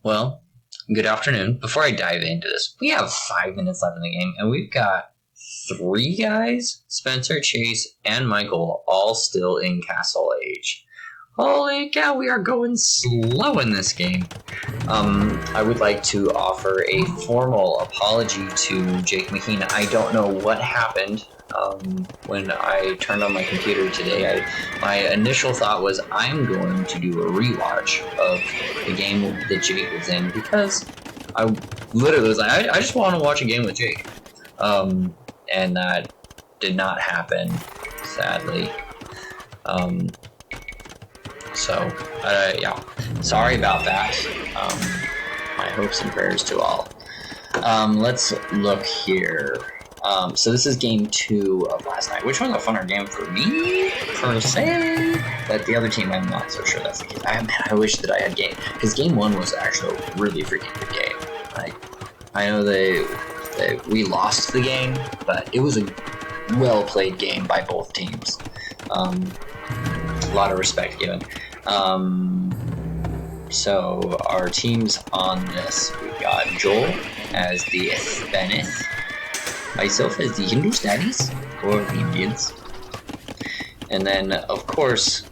Well, good afternoon. Before I dive into this, we have 5 minutes left in the game, and we've got 3 guys, Spencer, Chase, and Michael, all still in Castle Age. Holy cow, we are going slow in this game. I would like to offer a formal apology to Jake McKean. I don't know what happened when I turned on my computer today. My initial thought was I'm going to do a rewatch of the game that Jake was in because I literally was like, I just want to watch a game with Jake. And that did not happen, sadly. Yeah, sorry about that. My hopes and prayers to all. Let's look here. So this is game 2 of last night, which was a funner game for me, per se. But the other team, I'm not so sure that's the case. I wish that I had game, because game 1 was actually a really freaking good game. I know we lost the game, but it was a well-played game by both teams. A lot of respect given. So our teams on this, we've got Joel as the Hispanith, myself as the Hindustanis, or the Indians, and then, of course,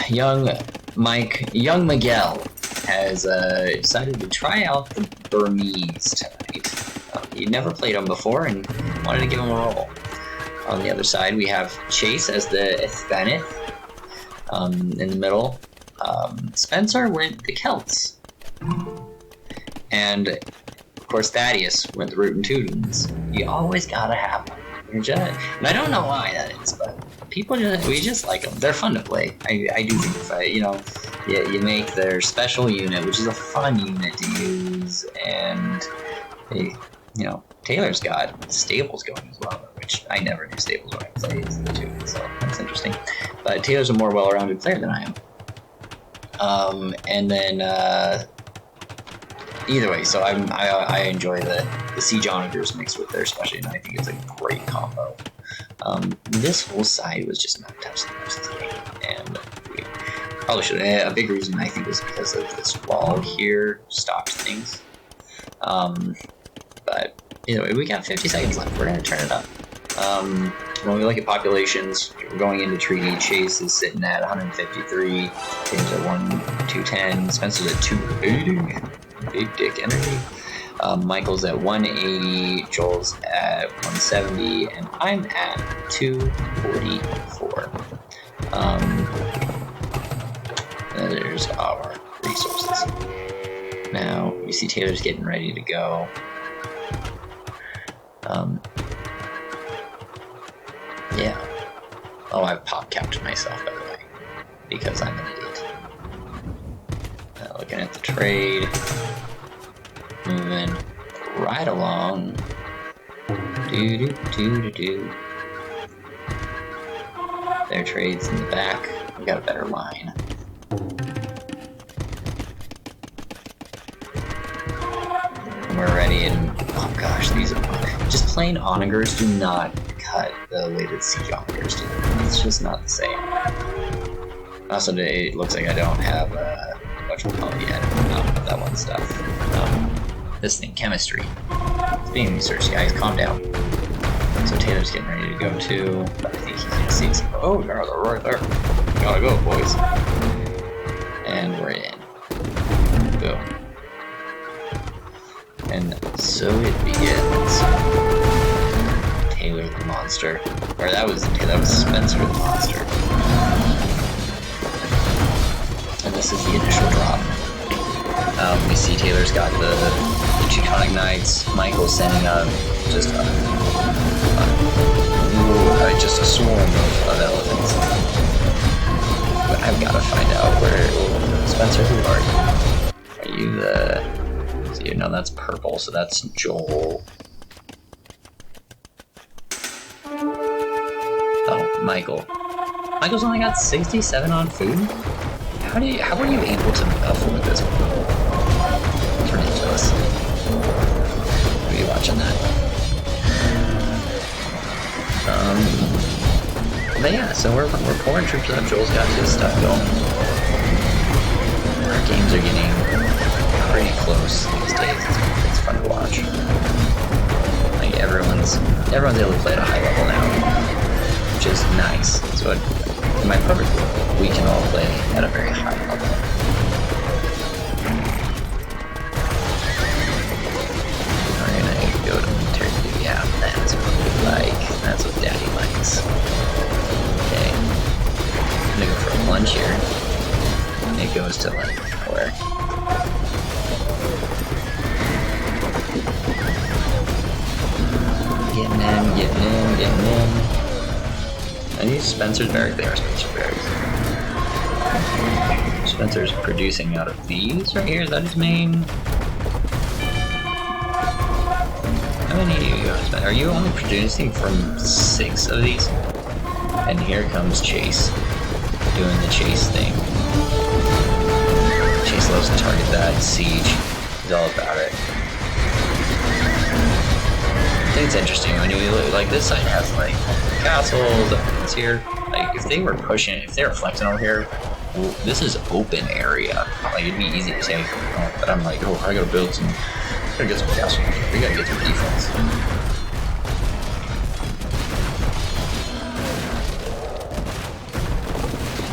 young Miguel has decided to try out the Burmese tonight. He never played them before and wanted to give him a roll. On the other side, we have Chase as the Hispanith. In the middle, Spencer went the Celts. And, of course, Thaddeus went the Rootin' Tootins. You always gotta have them. And I don't know why that is, but we just like them. They're fun to play. I do think you make their special unit, which is a fun unit to use, and Taylor's got stables going as well, which I never do stables when I play the two, so that's interesting. But Taylor's a more well-rounded player than I am. And then either way, so I enjoy the Siege Onagers mixed with their special, and I think it's a great combo. This whole side was just not touched the most of the game, and we probably should. A big reason I think was because of this wall here stopped things. But either way, we got 50 seconds left. We're gonna turn it up. When we look at populations, we're going into treaty. Chase is sitting at 153, James at 210, Spencer's at 280, big dick energy. Michael's at 180, Joel's at 170, and I'm at 244. There's our resources. Now, you see Taylor's getting ready to go. Yeah. Oh, I've pop-capped myself, by the way, because I'm an idiot. Looking at the trade. Moving right along. Do. Their trade's in the back. We got a better line. We're ready, and oh gosh, these are just plain onagers do not cut the way that siege onagers do. It's just not the same. Also, it looks like I don't have much more yet. That one stuff. This thing, chemistry. It's being researched, guys. Calm down. So Taylor's getting ready to go too. But I think he's gonna see some. Oh, they're right there. Gotta go, boys. And we're in. Boom. And so it begins. Taylor the monster. Or that was Spencer the monster. And this is the initial drop. We see Taylor's got the Teutonic Knights. Michael's sending up just a swarm of elephants. But I've got to find out where Spencer, who are you? Are you the... No, that's purple, so that's Joel. Oh, Michael. Michael's only got 67 on food? How are you able to afford this one? It's ridiculous. Are you watching that? But yeah, so we're pouring troops up. Joel's got his stuff going. Our games are getting fun to watch. Like everyone's able to play at a high level now, which is nice. So in my perfect world, we can all play at a very high level. We're gonna go to military duty. Yeah, that's what we like. That's what Daddy likes. Okay, I'm gonna go for a lunge here. It goes to like nowhere. Getting in. I need Spencer's barrack. They are Spencer's barracks. Spencer's producing out of these right here. Is that his main? How many do you got, Spencer? Are you only producing from 6 of these? And here comes Chase doing the Chase thing. Chase loves to target that. Siege. He's all about it. I think it's interesting when you look, like this side has like castles, it's here. Like if they were pushing, if they were flexing over here, well, this is open area. Like it'd be easy to say, but I'm like, oh, I gotta build some, gotta get some castles. We gotta get some defense.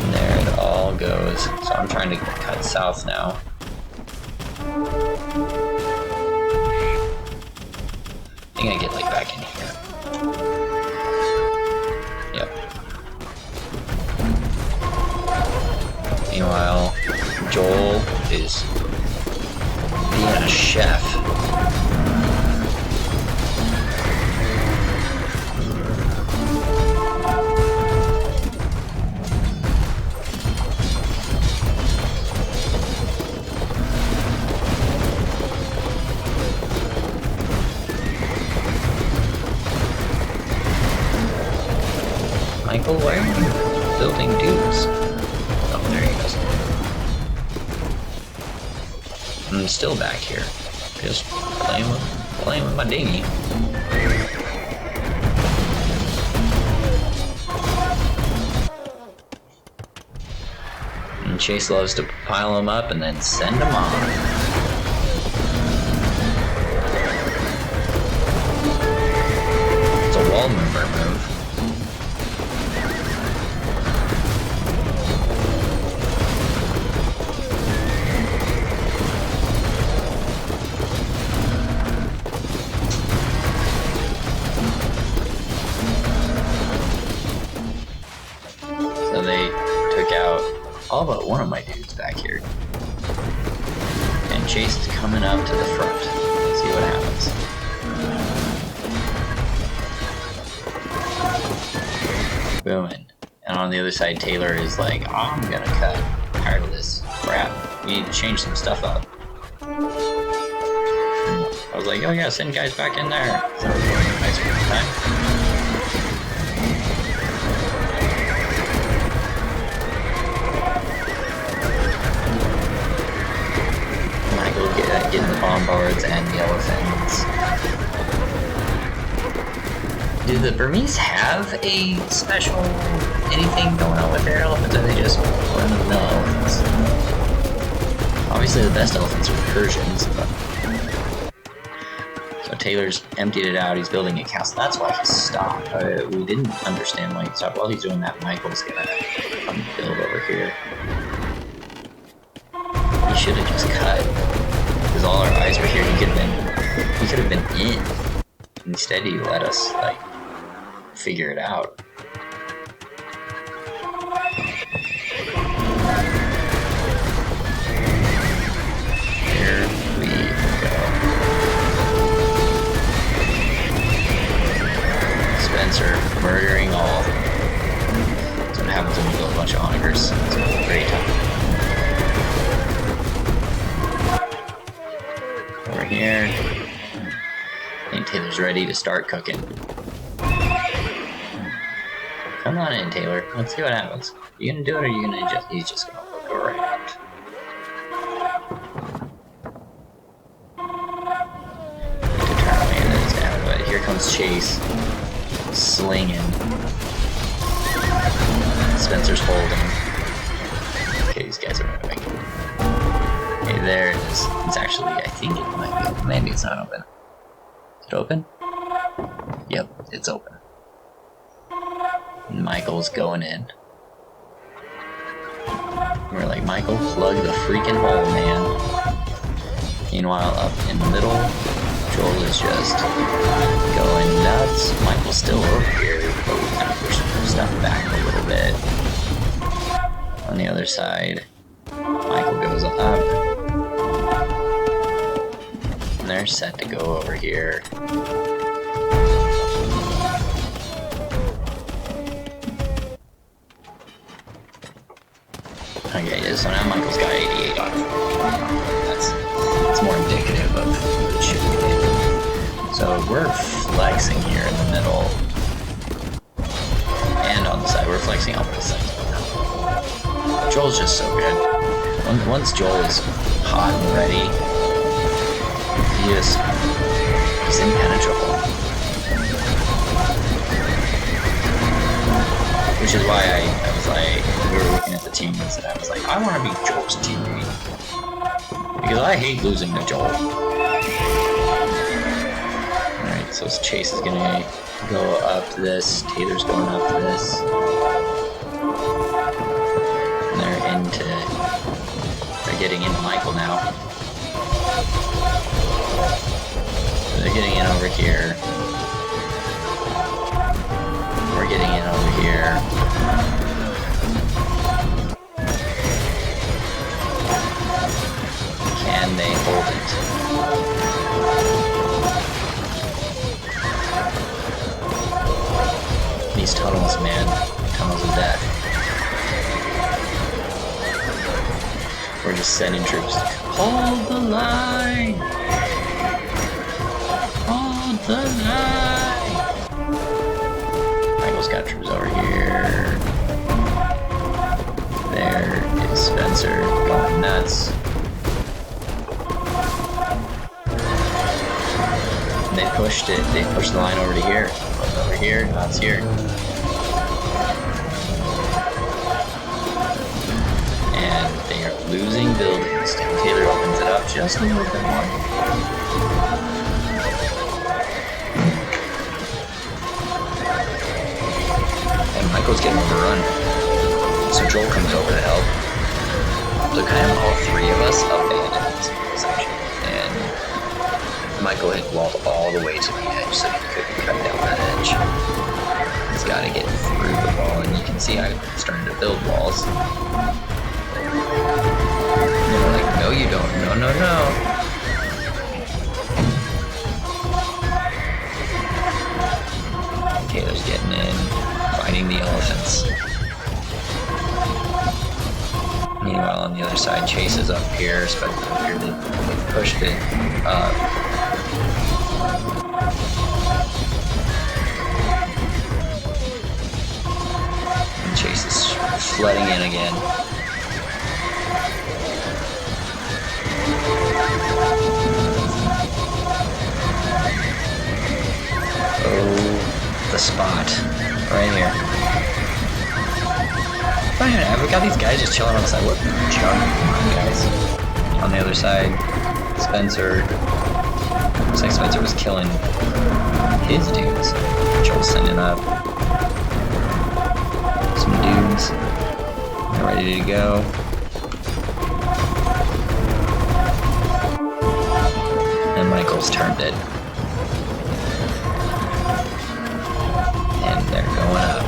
And there it all goes. So I'm trying to cut south now. I think I get like back in here. Yep. Meanwhile, Joel is being a chef. Michael, why are you building dudes? Oh, there he goes. I'm still back here, just playing with my dinghy. And Chase loves to pile them up and then send them on. It's a wall mover move. So they took out all but one of my dudes back here. And Chase is coming up to the front. Let's see what happens. Booming. And on the other side, Taylor is like, oh, I'm gonna cut. I'm tired of this crap. We need to change some stuff up. I was like, oh yeah, send guys back in there. So we're going nice for the time. Getting the bombards and the elephants. Do the Burmese have a special anything going on with their elephants, or are they just run-of-the-mill elephants? Obviously the best elephants are the Persians, but... So Taylor's emptied it out, he's building a castle. That's why he stopped. We didn't understand why he stopped. While he's doing that, Michael's gonna come build over here. He should have just cut. Because all our eyes were here, he could have been in. Instead, he let us, like, figure it out. Here we go. Spencer murdering all. That's what happens when you build a bunch of onagers. It's a great time. Here. I think Taylor's ready to start cooking. Come on in, Taylor. Let's see what happens. You gonna do it, or you gonna just? He's just gonna look around. But here comes Chase, slinging. Spencer's holding. Okay, these guys are moving. Okay, There it is. It's actually, I think it might be open. Maybe it's not open. Is it open? Yep, it's open. And Michael's going in. We're like, Michael, plug the freaking hole, man. Meanwhile, up in the middle, Joel is just going nuts. Michael's still over here, but we kind of push stuff back a little bit. On the other side, Michael goes up. And they're set to go over here. Okay, yeah, so now Michael's got 88 on it. That's more indicative of what it should be. So we're flexing here in the middle. And on the side. We're flexing on both sides. Joel's just so good. Once Joel is hot and ready, he's impenetrable. Which is why I was like, we were looking at the teammates and I was like, I want to be Joel's teammate. Because I hate losing to Joel. Alright, so Chase is going to go up to this. Taylor's going up to this. And they're getting into Michael now. So they're getting in over here. We're getting in over here. Can they hold it? These tunnels, man. Tunnels of death. We're just sending troops. Hold the line! Hold the line! Michael's got troops over here. There is Spencer going nuts. And they pushed it. They pushed the line over to here. Over here. Now it's here. And they are losing buildings. Taylor opens it up just a little bit more. Michael's getting overrun. So Joel comes over to help. So kind of all three of us abandoned this section. And Michael had walled all the way to the edge so he couldn't cut down that edge. He's got to get through the wall, and you can see I'm starting to build walls. And they're like, no you don't, no, no, no. Taylor's getting in. Fighting the elephants. Meanwhile, on the other side, Chase is up here, Spencer up here. They pushed it up. And Chase is flooding in again. Oh, the spot. Right here. Man, we got these guys just chilling on the side. What junk, guys? On the other side, Spencer. Looks like Spencer was killing his dudes. Joel's sending up some dudes. They're ready to go. And Michael's turned it. And they're going up.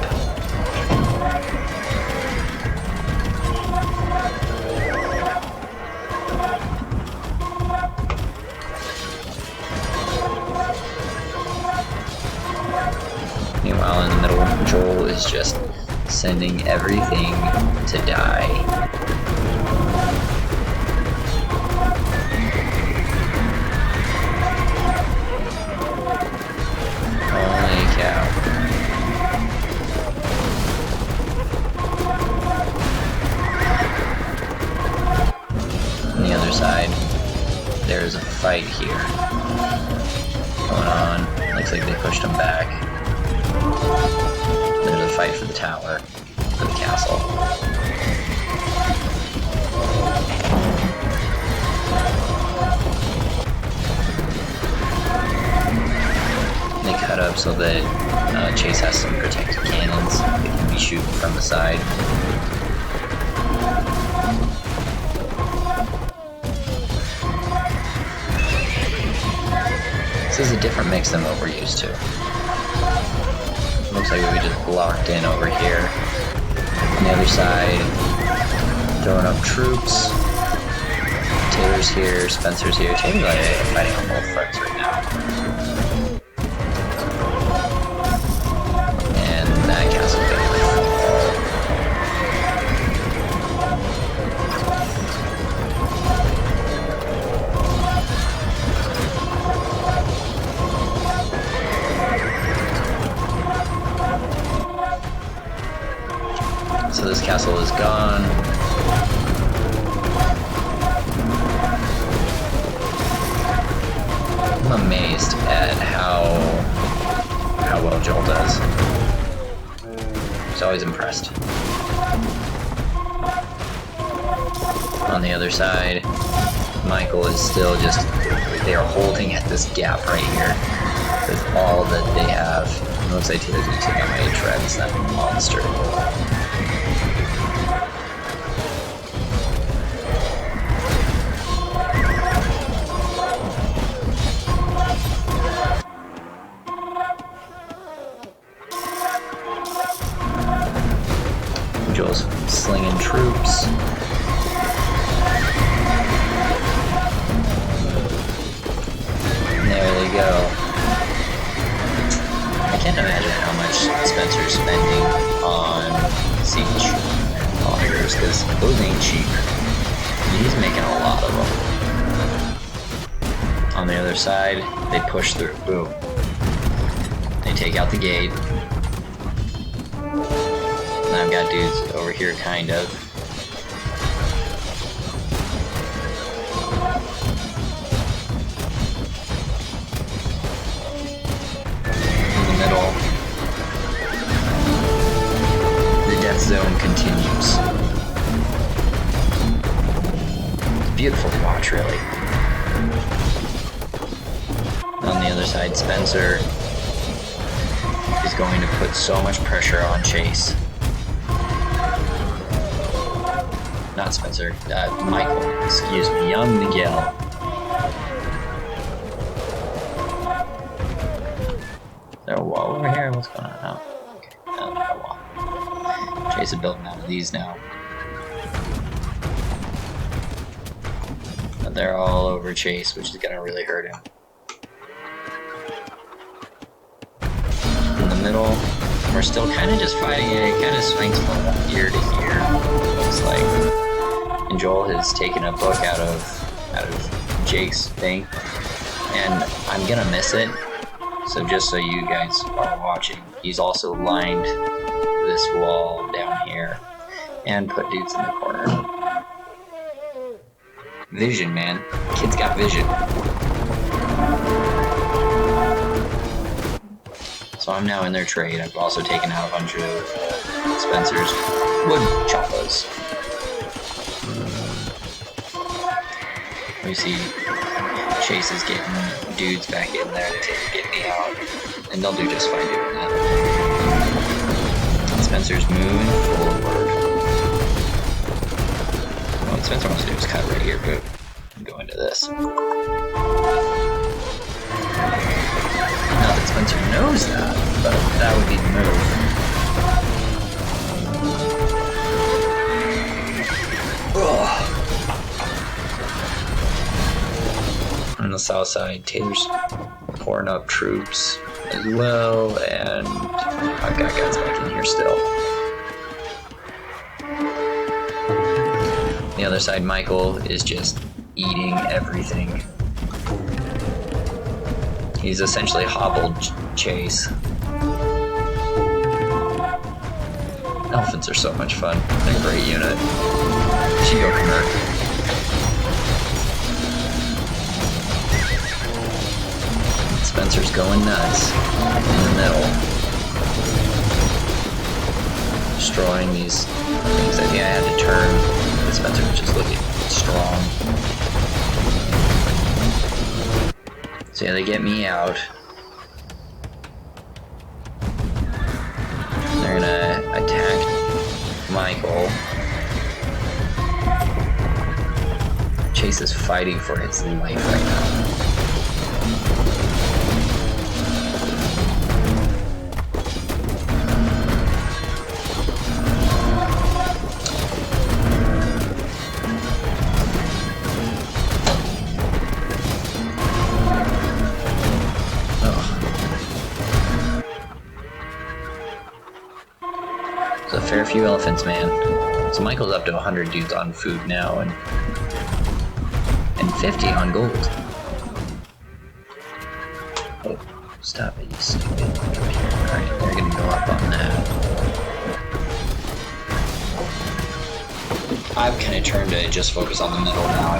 Meanwhile, in the middle, Joel is just sending everything to die. Holy cow. On the other side, there's a fight here going on. Looks like they pushed him back. There's a fight for the tower, for the castle. so that Chase has some protected cannons that can be shooting from the side. This is a different mix than what we're used to. Looks like we just blocked in over here. On the other side, throwing up troops. Taylor's here, Spencer's here. Taylor's fighting on both fronts right now. And that castle got So this castle is gone. I'm amazed at how well Joel does. He's always impressed. On the other side, Michael is still just, they are holding at this gap right here with all that they have. It looks like Taylor's gonna take out my treads, that monster. Joel's slinging troops. There they go. I can't imagine how much Spencer's spending on siege monitors, because those ain't cheap. He's making a lot of them. On the other side, they push through. Boom. They take out the gate. I've got dudes over here, kind of. In the middle, the death zone continues. It's beautiful to watch, really. On the other side, Spencer is going to put so much pressure on Chase. Not Spencer, Michael, excuse me, young Miguel. Is there a wall over here? What's going on? Oh, okay, no, not a wall. Chase is building out of these now. But they're all over Chase, which is gonna really hurt him. In the middle, we're still kind of just fighting it. It kind of swings from ear to ear, looks like. And Joel has taken a book out of Jake's thing, and I'm gonna miss it. So just so you guys are watching, he's also lined this wall down here and put dudes in the corner. Vision, man. Kid's got vision. So I'm now in their trade. I've also taken out a bunch of Spencer's wood choppas. We see Chase is getting dudes back in there to get me out, and they'll do just fine doing that. Spencer's moving forward. What Spencer wants to do is cut right here, but go into this. Not that Spencer knows that, but that would be the move. Ugh. On the south side, Taylor's pouring up troops as well, and I've got guys back in here still. The other side, Michael is just eating everything. He's essentially hobbled Chase. Elephants are so much fun. They're a great unit. You should go convert. Spencer's going nuts in the middle. Destroying these things. I think I had to turn, but Spencer was just looking strong. So yeah, they get me out. Michael. Chase is fighting for his life right now. There's a fair few elephants, man. So Michael's up to 100 dudes on food now, and 50 on gold. Oh, stop it, you stupid. Alright, they're gonna go up on that. I've kind of turned to just focus on the middle now.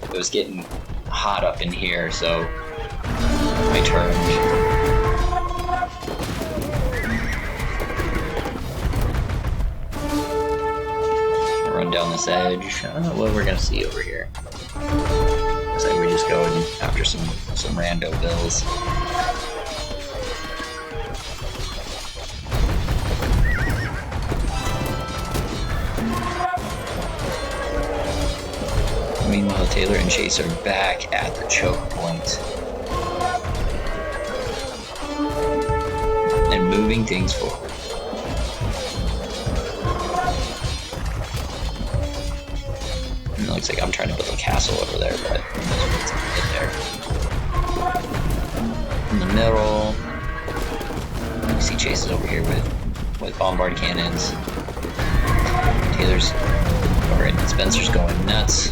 It was getting hot up in here, so I turned. Run down this edge. I don't know what we're gonna see over here. Looks like we're just going after some rando bills. Meanwhile, Taylor and Chase are back at the choke point and moving things forward. It looks like I'm trying to build a castle over there, but it's get there. In the middle, you see Chase is over here with bombard cannons. Taylor's over it. Spencer's going nuts.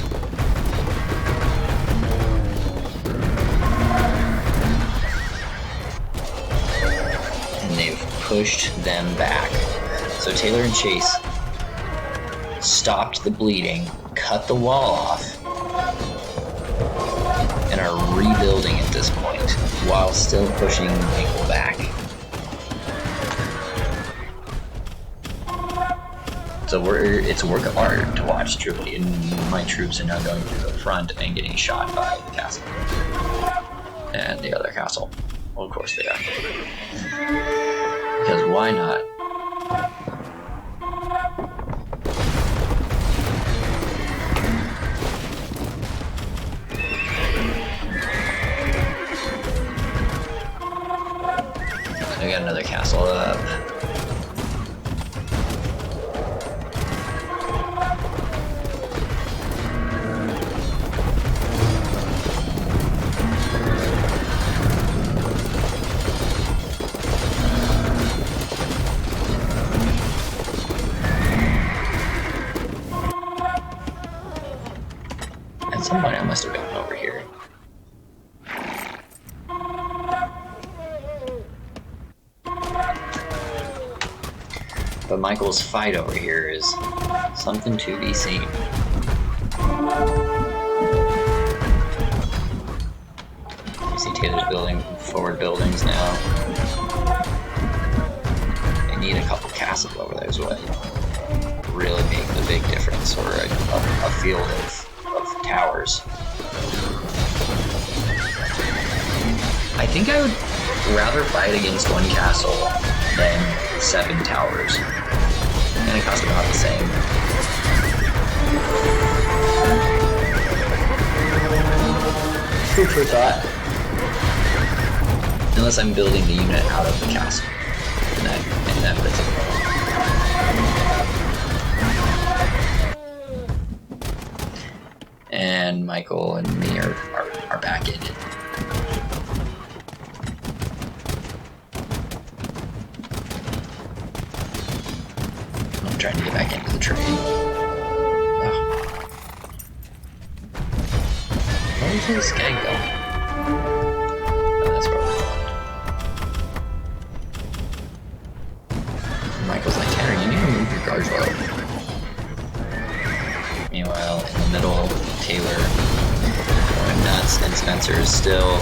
And they've pushed them back. So Taylor and Chase stopped the bleeding, cut the wall off, and are rebuilding at this point while still pushing Michael back. So it's a work of art to watch, truly, and my troops are now going to the front and getting shot by the castle. And the other castle. Well, of course they are. Because why not? I got another castle up. At some point I must have gotten over here. But Michael's fight over here is something to be seen. You see Taylor's building forward buildings now. They need a couple castles over there as well. Really make the big difference, or a field of towers. I think I would rather fight against one castle than 7 towers. And it costs about the same. Food for thought. Unless I'm building the unit out of the castle. And that fits it. And Michael and me are back in it. I'm trying to get back into the train. Oh. Where is this guy going? Oh, that's where we're going. Michael's like, Tanner, you need to move your guards well. Meanwhile, in the middle, Taylor going nuts, and Spencer is still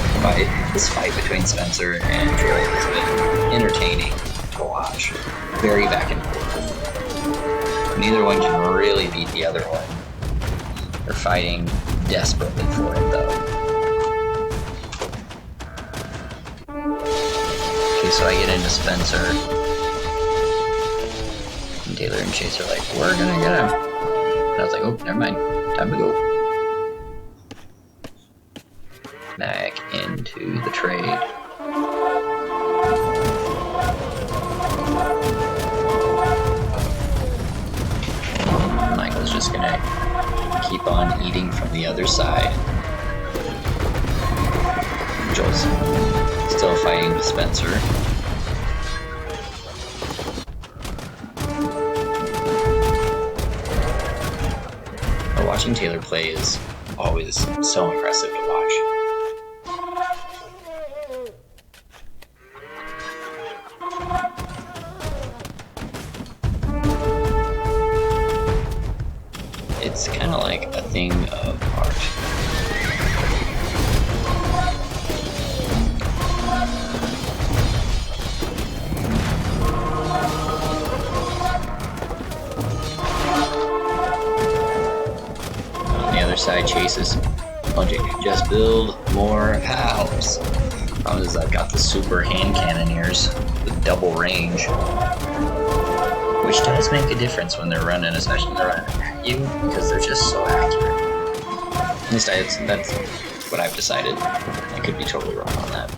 this fight between Spencer and Taylor has been entertaining to watch. Very back and forth. Neither one can really beat the other one. They're fighting desperately for it, though. Okay, so I get into Spencer. And Taylor and Chase are like, we're gonna get him. And I was like, oh, never mind. Time to go. Back into the trade. Michael's just gonna keep on eating from the other side. Joel's still fighting with Spencer. But watching Taylor play is always so impressive to watch. It's kind of like a thing of art. On the other side, chases. Just build more house. Problem is, I've got the super hand cannoneers with double range, which does make a difference when they're running, especially when they're running at you, because they're just so accurate. At least that's what I've decided. I could be totally wrong on that.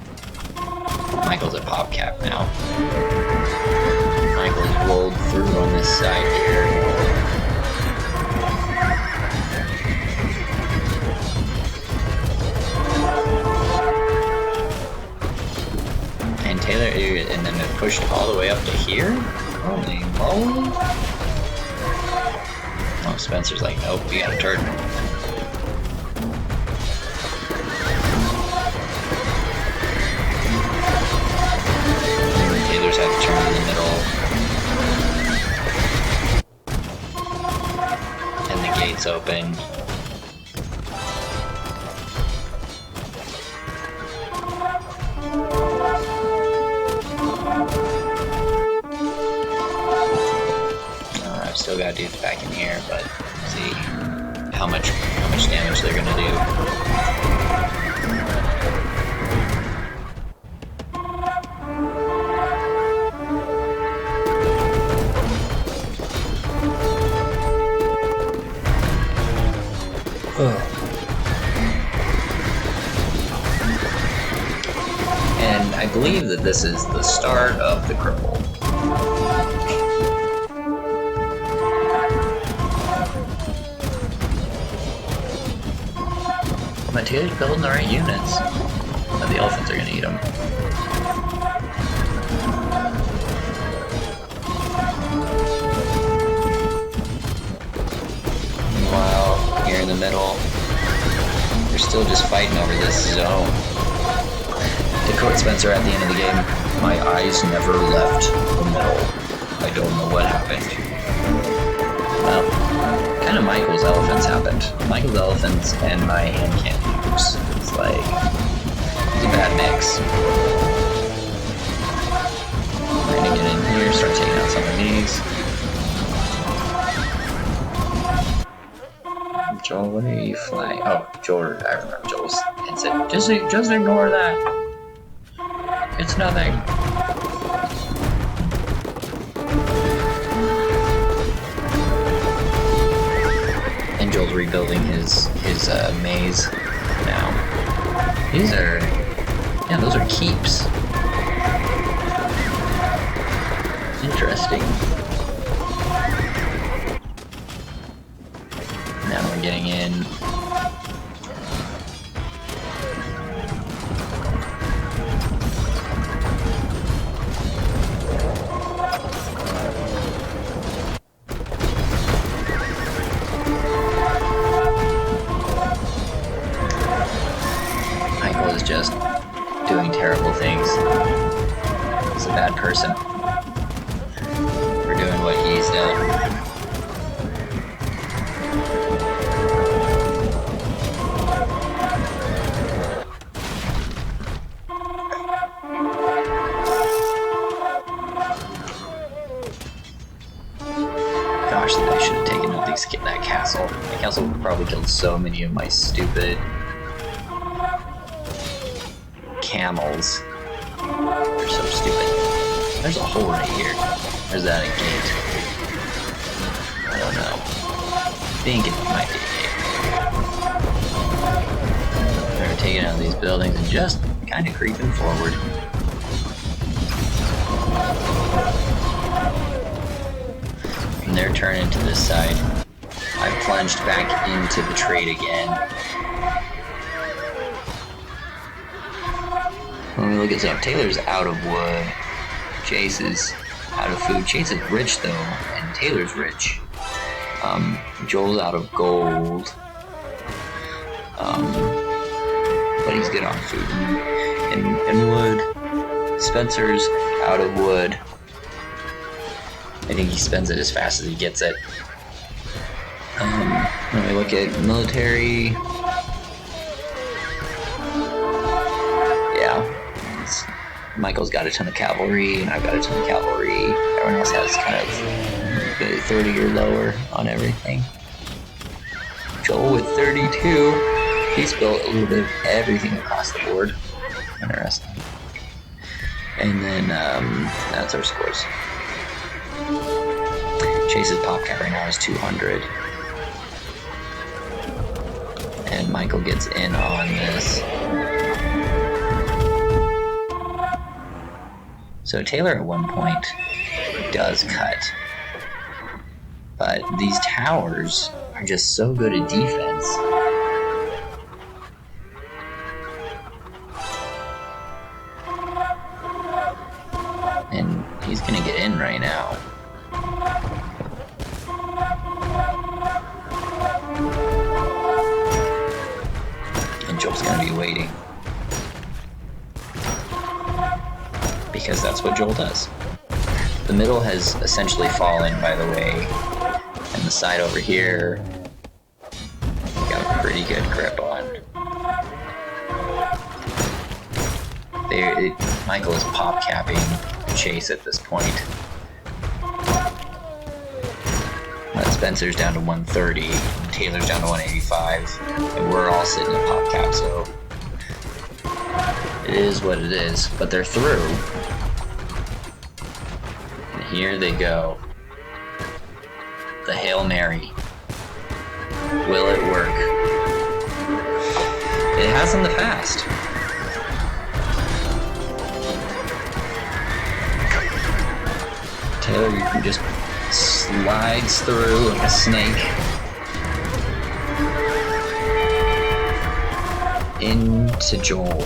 Michael's at pop cap now. Michael's rolled through on this side here. And Taylor, and then it pushed all the way up to here? Holy moly. Oh, Spencer's like, nope, we got a turn. Taylor's had to turn in the middle. And the gate's open. Still got dudes back in here, but see how much damage they're gonna do. And I believe that this is the start of the cripple. But Taylor's building the right units. But the elephants are gonna eat them. Meanwhile, here in the middle, we're still just fighting over this zone. To quote Spencer at the end of the game, my eyes never left the middle. I don't know what happened. Well, kind of Michael's elephants happened. Michael's elephants and my hand cannon nukes. It's like, it's a bad mix. I'm gonna get in here, start taking out some of these. Joel, what are you flying? Oh, Joel, I remember Joel's instant. Just ignore that. It's nothing. And Joel's rebuilding his maze now. These are, yeah, those are keeps. Interesting. Now we're getting in. Michael is just doing terrible things. He's a bad person for doing what he's done. Gosh, I should have taken out that castle. That castle probably killed so many of my stupid camels. They're so stupid. There's a hole right here. There's that a gate. I don't know. I think it might be a game. They're taking out these buildings and just kind of creeping forward. And they're turning to this side. I plunged back into the trade again. When we look at stuff, Taylor's out of wood. Chase is out of food. Chase is rich though, and Taylor's rich. Joel's out of gold. But he's good on food and wood. Spencer's out of wood. I think he spends it as fast as he gets it. When we look at military, yeah, Michael's got a ton of cavalry, and I've got a ton of cavalry. Everyone else has kind of 30 or lower on everything. Joel with 32, he's built a little bit of everything across the board. Interesting. And then that's our scores. Chase's pop cap right now is 200. And Michael gets in on this. So Taylor at one point does cut. But these towers are just so good at defense. And he's gonna get in right now. Joel's going to be waiting. Because that's what Joel does. The middle has essentially fallen, by the way. And the side over here, got a pretty good grip on. Michael is pop capping Chase at this point. Spencer's down to 130, Taylor's down to 185, and we're all sitting at pop cap, so it is what it is. But they're through. And here they go. The Hail Mary. Will it work? It has in the past. Taylor, you can just slides through like a snake into Joel,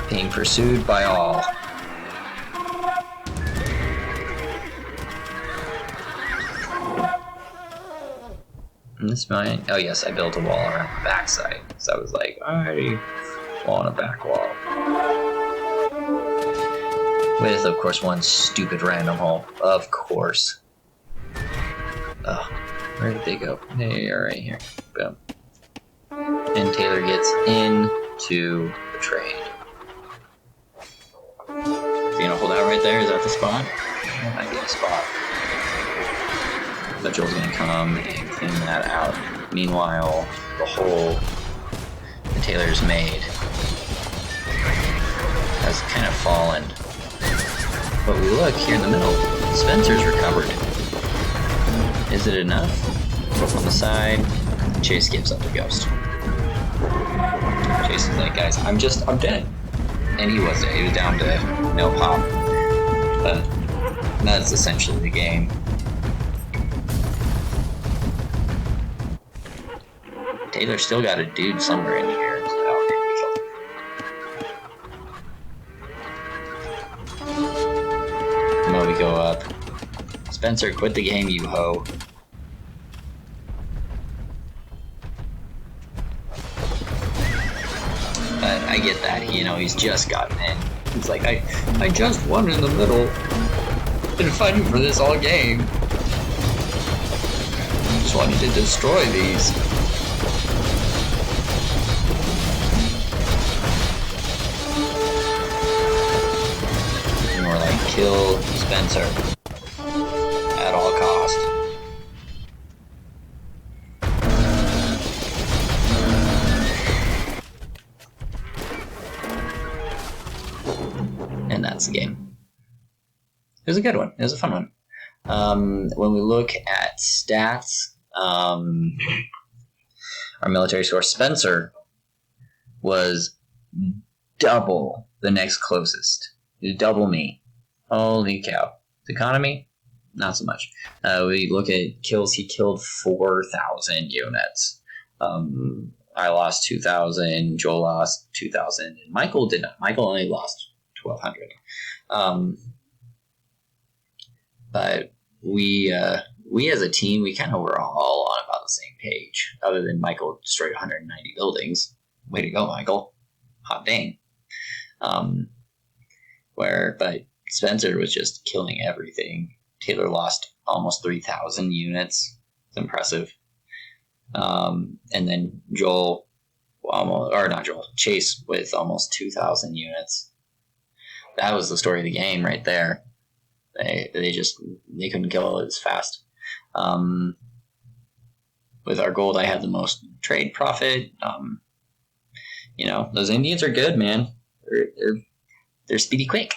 being pursued by all. And this mine, oh yes, I built a wall around the backside, so I was like, alrighty, wall on a back wall. With, of course, one stupid random hole. Of course. Oh, where did they go? They are right here. Boom. And Taylor gets into the trade. Is he gonna hold out right there? Is that the spot? That might be the spot. But Joel's gonna come and clean that out. Meanwhile, the hole that Taylor's made has kind of fallen. But we look here in the middle, Spencer's recovered. Is it enough? On the side, Chase gives up the ghost. Chase is like, guys, I'm dead. And he was dead. He was down to no pop. But that's essentially the game. Taylor still got a dude somewhere in here. We go up. Spencer, quit the game, you hoe. But I get that, he's just gotten in. He's like, I just won in the middle. Been fighting for this all game. Just wanted to destroy these. More like kill Spencer at all cost. And that's the game. It was a good one. It was a fun one. When we look at stats, our military score, Spencer was double the next closest. Double me. Holy cow. Economy, not so much. We look at kills. He killed 4,000 units. I lost 2,000. Joel lost 2,000. And Michael did not. Michael only lost 1,200. But we as a team, we kind of were all on about the same page. Other than Michael destroyed 190 buildings. Way to go, Michael. Hot dang. But Spencer was just killing everything. Taylor lost almost 3,000 units. It's impressive. And then Chase with almost 2,000 units. That was the story of the game right there. They couldn't kill it as fast. With our gold, I had the most trade profit. Those Indians are good, man. They're speedy quick.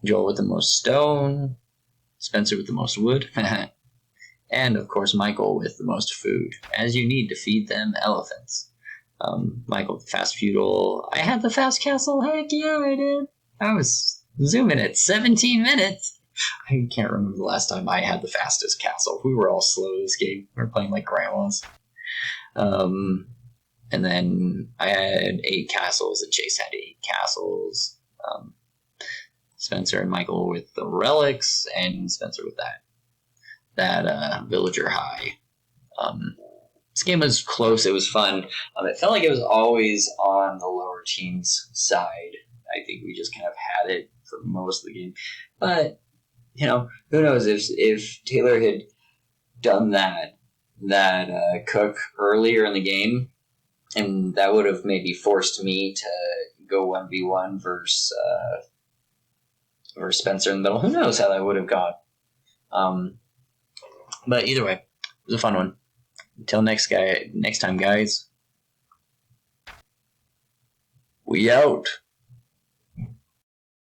Joel with the most stone, Spencer with the most wood, and of course Michael with the most food, as you need to feed them elephants. Michael with the fast feudal. I had the fast castle. Heck yeah, I did. I was zooming at 17 minutes. I can't remember the last time I had the fastest castle. We were all slow this game. We were playing like grandmas. And then I had 8 castles, and Chase had 8 castles. Spencer and Michael with the relics, and Spencer with that villager high. This game was close. It was fun. It felt like it was always on the lower team's side. I think we just kind of had it for most of the game. But, who knows if Taylor had done that cook earlier in the game, and that would have maybe forced me to go 1v1 versus Spencer in the middle. Who knows how that would have gone. But either way, it was a fun one. Until next time, guys. We out.